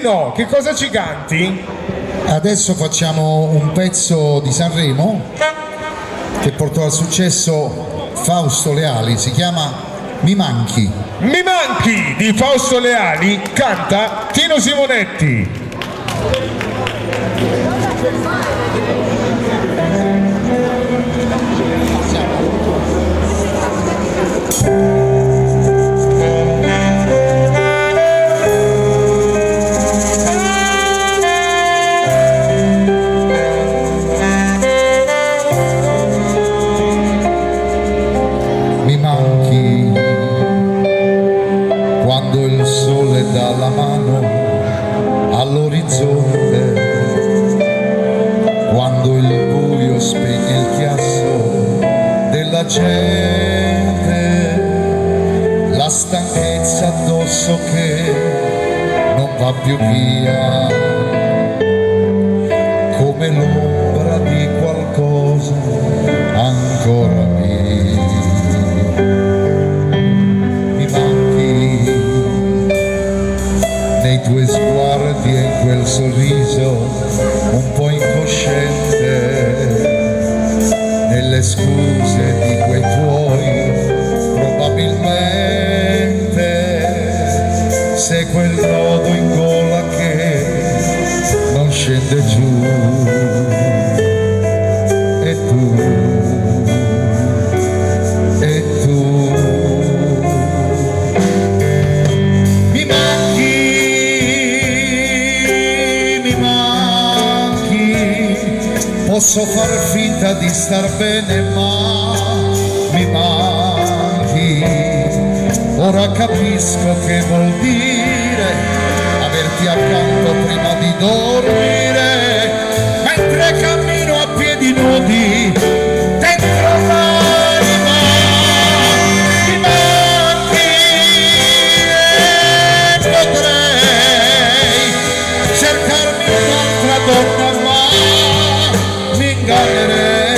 No, che cosa ci canti? Adesso facciamo un pezzo di Sanremo che portò al successo Fausto Leali, si chiama Mi manchi. Mi manchi di Fausto Leali, canta Tino Simonetti. Mi manchi quando il sole dà la mano all'orizzonte, quando il buio spegne il chiasso della gente, la stanchezza addosso che non va più via, come l'ombra di qualcosa ancora mia. Mi manchi nei tuoi sguardi e in quel sorriso un po' incosciente, nelle scuse di quei tuoi probabilmente, se quel nodo in gola che non scende giù, e tu, e tu mi manchi, posso far finta di star bene ma mi manchi, ora capisco che vuol dire averti accanto prima di dormire, mentre cammino a piedi nudi dentro l'anima. Mi manchi e potrei cercarmi un'altra donna ma mi ingannierei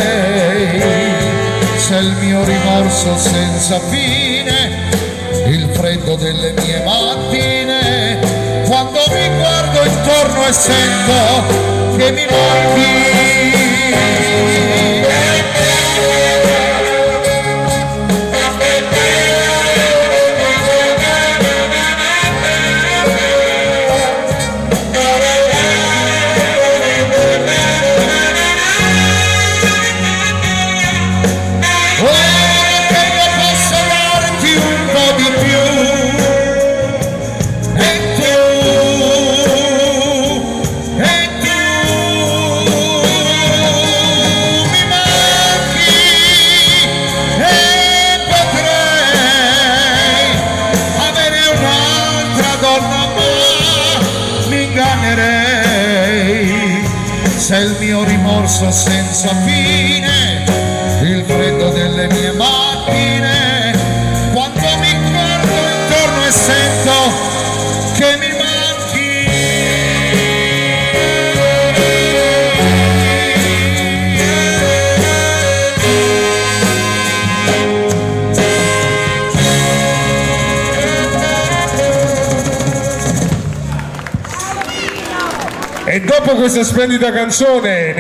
se il mio rimorso senza fine, il freddo delle mie mattine, quando mi guardo intorno e sento che mi manchi. Se il mio rimorso senza fine, il freddo delle mie mattine, quando mi guardo intorno e sento che mi manchi. E dopo questa splendida canzone